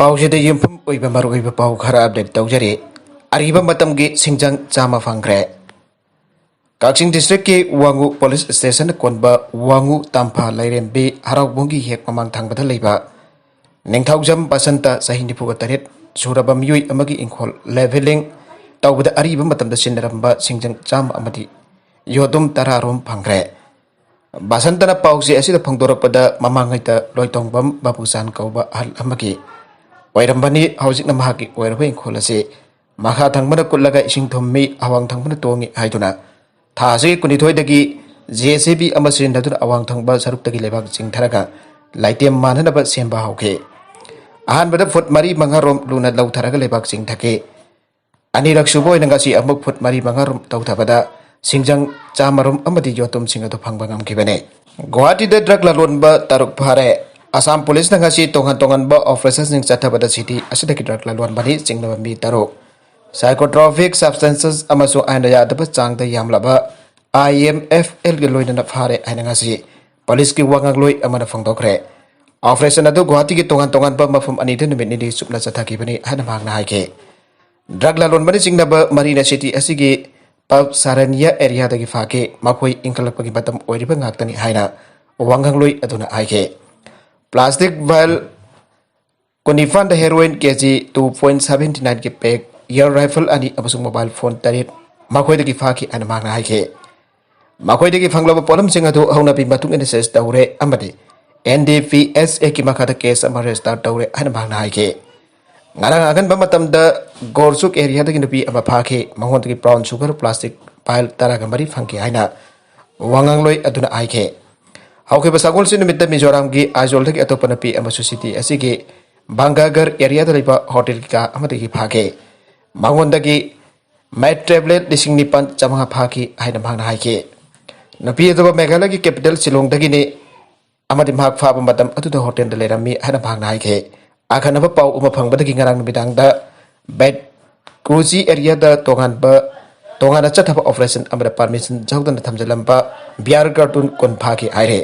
Pausada yumpum uiba maru uiba pau khara update taujari. Ariba matam gi singjang chama fangkre. Kaksing district ki Wangu police station konba Wangu tampa lairembi harau bungi hek mamang thangbada leiba. Ningthaujam basanta sahinipuga taret suraba miyui amagi ingkhol leveling taubada ariba matamda sinaramba singjang chama amadi yodum tararom fangkre. Basantana pausi asida phangdorakpada mamangaita loitongbam babusan kauba hal amagi Wairambani housing na mahaki wairabing kolase maka thangmana kullaga ising thommi awang thangmana tongi haiduna thase kunithoi dagi JCB amasin daduna awang thangba saruk dagi lebak sing tharaga laitem manhanaba semba hauke ahan bada foot mari mangarom luna lau tharaga lebak sing thake anirak suboi nangasi amuk foot mari mangarom tau thabada singjang chamarom amadi yotum singa to phangba ngam kibane Guwahati da drug lalonba taruk phare Assam Police na ngasi tongan-tongan ba officers ning Chattabada City asida ki drug lalwan bani chingnaba mi taro psychotropic substances amasung aina yadaba changda yamlaba IMFL ge loina na phare aina ngasi police ki wangang loi amana phangdokre operation adu Guwahati ki tongan-tongan ba mafum ani de numit ni supna chathaki bani hana magna haike drug lalon bani chingnaba Marina City asigi Pab Sarania area dagi phake makoi inkalakpagi batam oiriba ngaktani haina wangang loi aduna haike Plastic vial Kunifan the heroin kg 2.79 ke pack air rifle ani abasung mobile phone tarit makoi de ki phaki an magna haike makoi de ki phanglaba polam singa do hauna bi matung NSS daure amade NDPS ki makada case am register daure an magna haike ngarang agan ba matam da gorsuk area de ki nupi aba phake mangon de ki brown sugar plastic pile taraga mari phangki haina wangang loi aduna haike Hauke basagol sinu mitta Mizoram gi ajol thaki atopana pi amasu city asigi Bangagar area da liba hotel ka amade ki phage mangon dagi mat tablet dising nipan chamanga phaki haina mangna haike napi ado Meghalaya ki capital Shillong dagi ne amadi mhak pha matam atu da hotel da lerami haina mangna haike akhana ba pau uma phangba dagi ngarang bidang da bed cruise area da tongan chathapa operation amada permission jawdan thamjalamba biar cartoon kon phaki aire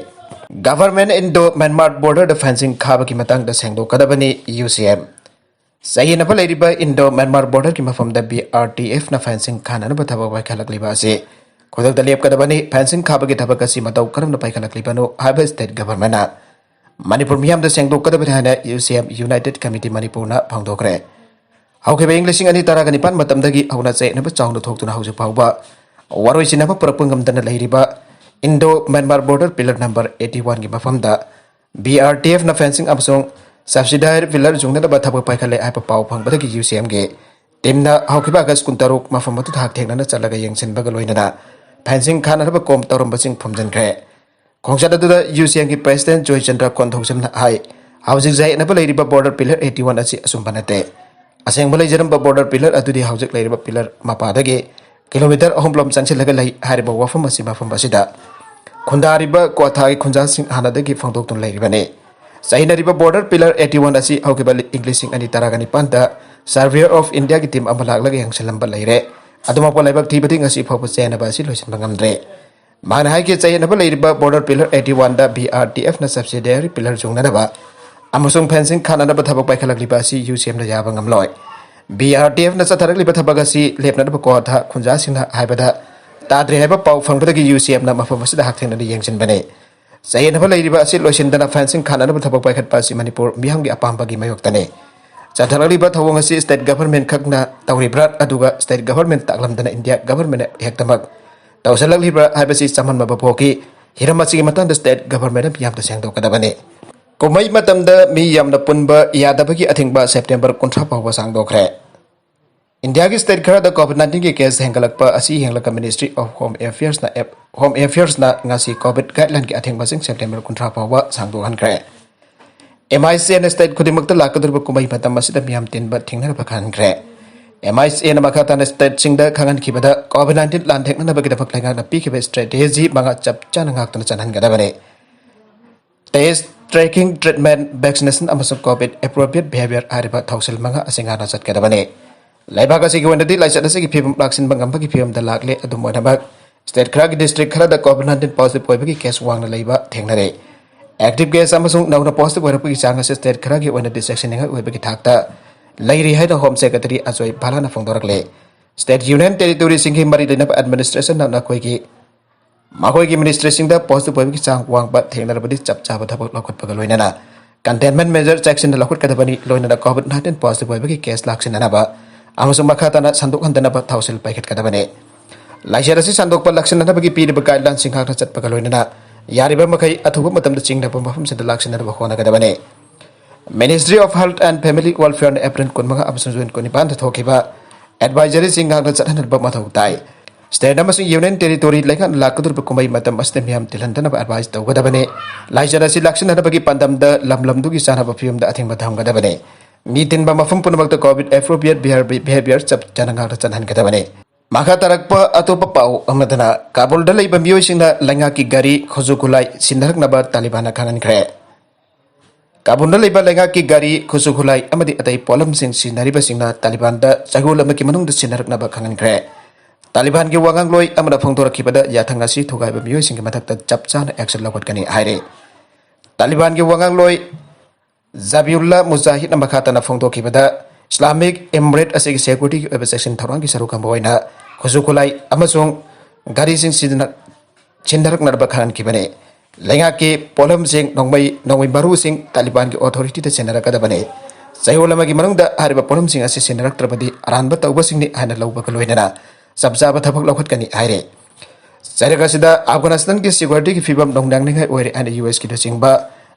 Government Indo Myanmar border the fencing khaba ki matang da sengdo kadabani UCM Sayina pa lairiba Indo Myanmar border ki mafam da BRTF na fencing khana na bathaba bai khalak liba ase khodak da lep kadabani fencing khaba ki thaba kasi matau karam na pai khalak liba no haba state government na Manipur miyam da sengdo kadabani hana UCM United Committee Manipur na phangdokre Hauke ba English ani taraga nipan matam dagi hauna che na ba chawna thoktuna hauju phawba waroi sina ba prapungam dana lairiba Indo Myanmar border pillar number 81 ki mafamda BRTF na fencing amsong subsidiary pillar jungna da bathaba paikhale ai pa pau phangba ki UCM ge timna haukiba gas kuntaruk mafamatu thak thekna na chalaga yengsin baga loina fencing khana ba kom torom basing phomjan kre khongsa da UCM ki president Joy Chandra Konthojam na ai housing jai na ba leiriba border pillar 81 asi asumbanate aseng balai jaram ba border pillar adudi housing leiriba pillar mapa dage kilometer ahomlom chanchilaga lai hariba wafam asi mafam basida Khundariba Kwathai Khunjasing Hanadagi Fangdok Tun Lairibane. Sahinariba border pillar 81 asi Haukibali Englishing and Taragani Panta, Surveyor of India Gitim Amalaglag Yang Salamba Laire, Adamapa Labak Tibeting as if of Sanabasi Lucian Bangamdre. Manhaiki Sayanaba Lairiba border pillar 81 da BRTF na subsidiary pillar Junganaba. Amusung fencing Canada Bataba Kalibasi UCM the Yabangam Loy. BRTF na Satarali Batabagasi, Lepnaba Kota, Khunjasing Haibada. Tadri haba pau fangbadagi UCM na mafamasi da haktheng na yengsin bane sayen haba lairiba asi loisin dana fencing khana na thabak paikhat pasi Manipur miham gi apambagi mayok tane chatharali ba thawong asi state government khakna tawribra aduga state government taklam dana India government hektamak tawsalak libra habasi chaman maba poki hiramasi gi matang da state government miham da sengdo kadabane komai matam da mi yamna punba yadabagi athingba September 19 pawba sangdokre India ki state khara da COVID-19 ki case hengalakpa asi henglaka Ministry of Home Affairs na ngasi COVID guideline ki atheng basing September 19 pawa sangdo hankre MIC na state khudimakta lakadurba kumai matam masida miyam tinba thingna ba khankre MIC na makata na state singda khangan khibada COVID-19 lan thekna na bagida phaklenga na pikhiba strategy manga chapchana ngak tan chanan gadabane test tracking treatment vaccination amasung COVID appropriate behavior ariba thausil manga asinga na chat gadabane Laibaga si gawin na di laisa na sige pibam laksin bang ambagi pibam da lakle adumo na bag state khara ki district khara da COVID-19 positive koi bagi case wang na laiba theng na re active case नौना post की चांग state खर की dissection की थाकता लेरी है home secretary Ajay भालाना फोंदोरकले स्टेट यूनियन टेरिटोरी सिंह मरी लेनब एडमिनिस्ट्रेशन की मखोई मिनिस्ट्री पोस्ट की चांग वांग थेंगनरबदी चप चाब थबक लौखटपग लोइनना कंटेनमेंट मेजर चेक्सिन लौखटकदबनी लोइनना कोविड-19 पोस्ट की केस लाक्सिननब मखातना संदोक हंदनब थाउसिल पाइखटकदबने लाइसर से संदोक लाक्सिननबगी पीरिब गाइडलाइन सिंहाक चटपग लोइनना यारिब मखै अथुब मतम चिंगनब मफम से लाक्सिननब होनगदबने ministry of health and family welfare April 15 अमसुं जून 19 थोखिबा एडवाइजरी सिंहाक चटहनब मथौ ताई स्टेट यूनियन टेरिटोरी लेखन लाकदुरब कुमई मतम अस्ते मियाम तिलहनदनब एडवाइस तौगदबने लाइसर से लाक्सिननबगी पंदमद लमलमदुगी चानब फिल्मद अथिंग थमगदबने मी तिनबा मफम पुनमक्त कोविड एप्रोप्रिएट बिहेवियर चप चनंगाक चनहनगदबने माखा तरक्प अतोप पाउ अमदना काबुलद लेब मियोइसिंगना लंगा की गाड़ी खुजुखुलाई सिनरकनब तालिबान खांगनख्रे काबुलद लेब लंगा की गाड़ी खुजुखुलाई अमदि अतै पोलमसिंग सिनरिबसिंगना तालिबान द चगुल अमकी मनुंग सिनरकनब खांगनख्रे तालिबान की वागांगलोई अमदा फोंदोरखिबदा याथंगासी थुगाइब मियोइसिंग मथक्ता चपचान एक्शन लौखटकनी हाइरे तालिबान की वागांगलोई जाबिउल्ला मुजाहिद मखातना फोंदोरखिबदा इस्लामिक एमरेट असेगी सिक्योरिटी की सेक्शन थौरांग की सरुक अमबोइना खुजुखुलाई अमसोंग गारीसिंग सिनरकनब खांगनखिबने लेंगा के पोलमसिंग नोंगमै बारूसिंग तालिबान की अथॉरिटी द सिनरकदबने चयौल अमगी मनुंगदा हारिबा पोलमसिंग असे सिनरक्त्रबदी अरानब तौबसिंगनि हाना लौबक लोइनना सबजाब थबक लौखटकनी हाइरे चरगसिदा अफगानिस्तान की सिक्योरिटी की फिबम नोंगनांगनिंग ओइरे एंड यूएस की दसिंगबा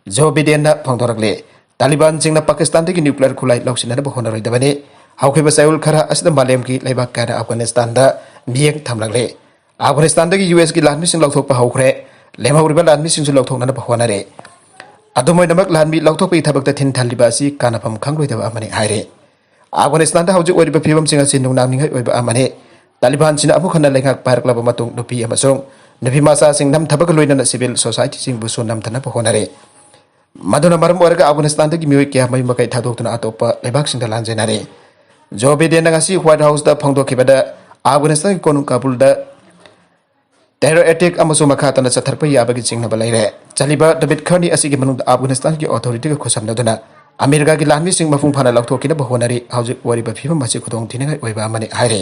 जो बिडेन फोंदोरकले तालिबान सिंगना पाकिस्तान की न्यूक्लियर खुलाई लौसिनब होनरोइदबने हाउखिब चयौल खरा असदा मालेम की लेबाक काना अफगानिस्तान दा मियेंग थमलगले अफगानिस्तान की यूएस की लानमिसिंग लौथोकपा हौखरे लेमहौरिबा लानमिसिंग सु लौथोकनब होनरे अदुमोइनमक लानमि लौथोकपि थबकता थिन थालिबा असि कानाफम खंगरोइदबा अमने हाइरे अफगानिस्तान दा हौजिक ओइरिबा फिबम सिंग असि नुंगनांगनिंग ओइबा अमने तालिबान सिना अमुखना लेंगाक पारकलब मतुंग नुपी अमसोंग नुपी मासा सिंग नम थबक लोइनना सिविल सोसाइटी सिंग बुसु नमथनब होनरे मधुना मरम ओरगा अफगानिस्तान की मियोय क्या मई मकै थादोक्तुना अतोप लेबाक सिंग लांजेनारे Joe Biden ngasi white house दा फोंदोखिबदा अफगानिस्तान की कोनुंग काबुल दा टेरर अटैक अमसु मखातना चथरप याबगी चिंगनब लैरे चलिबा डेविड खर्नी असिगी मनुंग अफगानिस्तान की अथॉरिटी को खुसमनदुना अमेरिका की लानमी सिंग मफुंग फाना लौथोकिनब होनरी हौजिक वरिबा फिबम मसि खुदोंग थिनगा ओइबा अमने हाइरे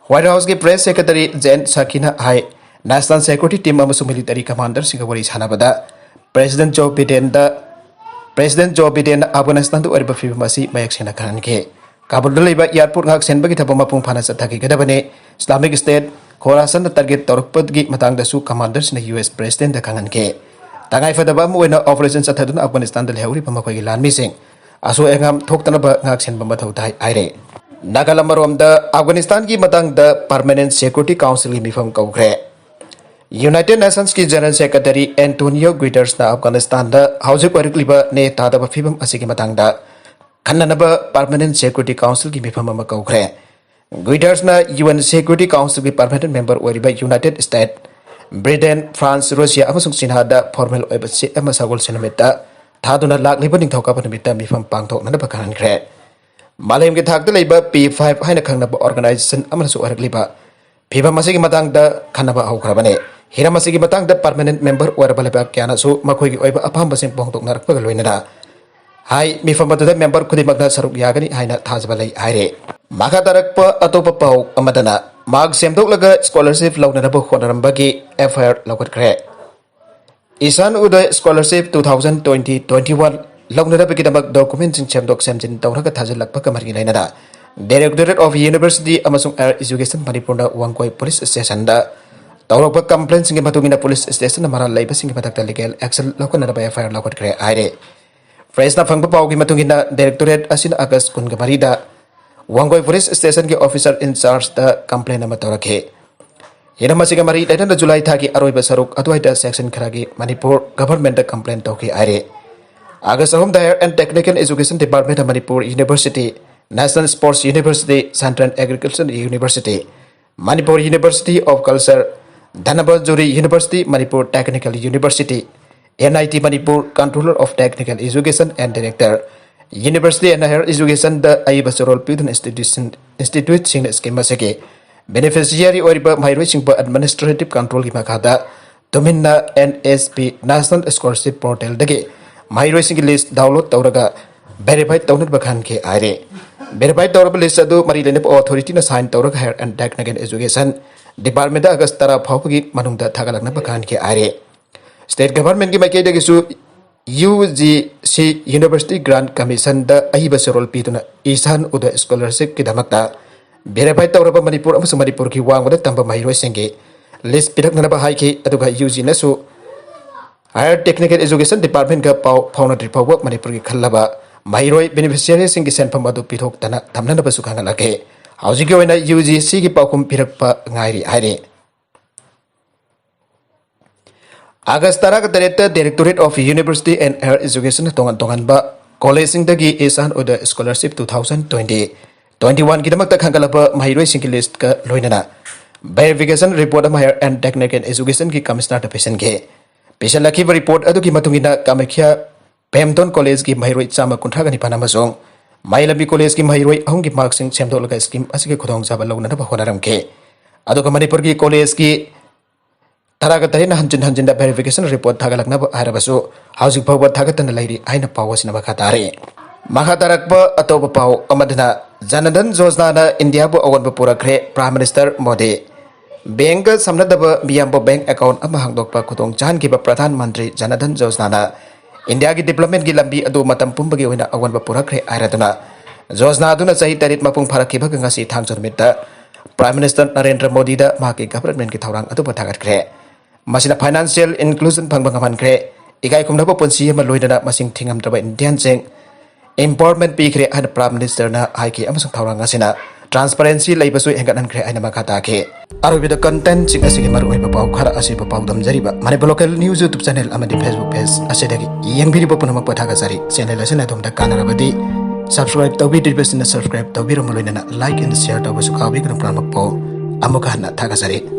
व्हाइट हाउस की प्रेस सेक्रेटरी जेन साकिना हाई नेशनल सिक्योरिटी टीम अमसु मिलिटरी कमांडर सिंग वरी सानबदा प्रेसिडेंट जो बिडेन अफगानिस्तान दु ओरिबा फिबम मसि मयक सेना खानके काबुल लेबा airport ngak senbagi thaba mapung phana chathaki gadabane Islamic State Khorasan target तौरपदगी मतंगदसु कमांडर्स ने यूएस प्रेसिडेंट द खांगनके तंगाई फदबा मोइना ऑपरेशन चथदुन अफगानिस्तान द लेहौरी पमखोगी लानमी सिंग असो एंगम थोक्तनब ngak senba mathau tai आइरे नागालमरोम द अफगानिस्तान की मतंग द परमानेंट सिक्योरिटी काउंसिल की मिफम कौग्रे यूनाइटेड नेशंस की जनरल सेक्रेटरी एंटोनियो गुटेरेस ना अफगानिस्तान द हाउजिक ओरिकलिबा ने तादब फिबम असिगी मतंग द खन्ननब परमानेंट सिक्योरिटी काउंसिल की मिफम अमा कौग्रे गुटेरेस ना यूएन सिक्योरिटी काउंसिल की परमानेंट मेंबर ओरिबा United State Britain France Russia अमसुंग चीना द फॉर्मल ओइबा से अमा सागोल सेनमिता थादुना लाखलिबा निंथौकाबा नमिता मिफम पांगथोकनब खानख्रे मालेम के थाकत लेबा P5 हाइना खंगनब ऑर्गेनाइजेशन अमरसु ओरगलिबा फिबम मसिगी मतंग द खनबा हौखरबने हिरम मसिगी मतंग द परमानेंट मेंबर ओरबलेबा क्यानासु मखोइगी ओइबा अफामबसिंग पोंगतोकनरकपग लोइनना हाई मिफम मदद मेंबर खुदिमकना सरुक यागनी हाइना थाजबा लई हाइरे माखा तरक्प अतोप पाउ अमदना मार्क सेमदोकलगा स्कॉलरशिप लौनरब होटनरम्बगी FIR लौखटख्रे ईशान उदय स्कॉलरशिप 2020-21 लौनरबगीदमक डॉक्यूमेंट सेमदोक सेमजिन तौरगा थाजलकपा कमरगी लैनदा डायरेक्टरेट ऑफ यूनिवर्सिटी अमसुंग higher education Manipur Wangoi police station दा तौरक कंप्लेंट सिंग मतुंगिना पुलिस स्टेशन मरा लैबसिंग मथक्ता लीगल एक्शन लौखनरब FIR लौखटख्रे आइरे फ्रेसना फंग पाउगी मतुंगिना डायरेक्टरेट असिन अगस्त 19 दा वांगकोई पुलिस स्टेशन के ऑफिसर इंचार्ज द कंप्लेन अमा तौरखे हिरमसिग मरी लेटन जुलाई था की अरोइबा सरुक अदुइदा सेक्शन खरागी मणिपुर गवर्नमेंट कंप्लेन तौकी आइरे अगस्त होम द higher and technical education department Manipur university national sports university central agriculture university Manipur university of culture धनबाद जोरी university Manipur technical university NIT Manipur controller of technical education and director university and higher education द आइबा सरोल पिदन इंस्टीट्यूट सिंग स्कीम असेगे beneficiary ओरिबा माइरोइ सिंग एडमिनिस्ट्रेटिव कंट्रोल की मखादा तुमिन्ना NSP National Scholarship Portal dagi mahiroi singi list download tawraga verify tawnet bakhan ke aire verify tawraba list adu mari lene authority na sign tawraga higher and technical education department da agast tara phawgi manungda thagalakna bakhan ke aire state government ki maikei dagi su UGC University Grant Commission da ahiba serol pituna isan uda scholarship ki damakta verify tawraba Manipur amasung Manipur ki wangwada tamba mahiroi singi list pirakna ba haiki aduga UG na su Higher Technical Education Department ka pau fauna tripawa Manipur ki khallaba mahiroi beneficiary singi senpam adu pithok tana thamna ba su khanga lake hauji ki oina UGC ki paukum pirakpa ngairi haire August tara ka tareta Directorate of University and Higher Education tongan ba college sing dagi isan oda scholarship 2020-21 ki damakta khangalaba mahiroi singi list ka loinana verification report of higher and technical education ki commissioner ta patient ke patient laki report adu ki matungina Kamakhya Pemton College ki mahiroi chama kunthra gani panama song Mailabi College ki mahiroi ahung ki mark sing semdoklaga scheme asike khudong jaba logna ba honaram ke adu ka Manipur ki college ki taraga tarina hanjin da verification report thagalakna ba harabasu housing power thagatana lairi aina pawasina ba khatare Mahatarakpa atopa pau amadana Janadan Josna na India bu awan Purakre Prime Minister Modi Bank samnadaba Miyambo Bank account ama hangdokpa khutong chan ki ba Pradhan Mantri Janadan Josna na India ki development ki lambi adu matam pumbagi hoina awan Purakre airaduna Josna aduna sahi tarit mapung pharaki ba ngasi thangchor mitta Prime Minister Narendra Modi da mahaki government ki thaurang adu pathagatkhre masina financial inclusion phangbangaman kre igai kumnaba ponsi ma loidana masing thingam traba Indian cheng empowerment pikre and Prime Minister na haiki amasung thaurang asina transparency leibasu hengan kre aina makata ke arubida content sing asigi maru heba pau khara asiba pau dam jariba Manipur local news YouTube channel amadi Facebook page asedagi yengbiri bopuna pathaga sari channel asina domda kanarabadi subscribe tawbi dibesina subscribe tawbi romoloina like and share tawbasu kawi kan pramak pau amukana thaga sari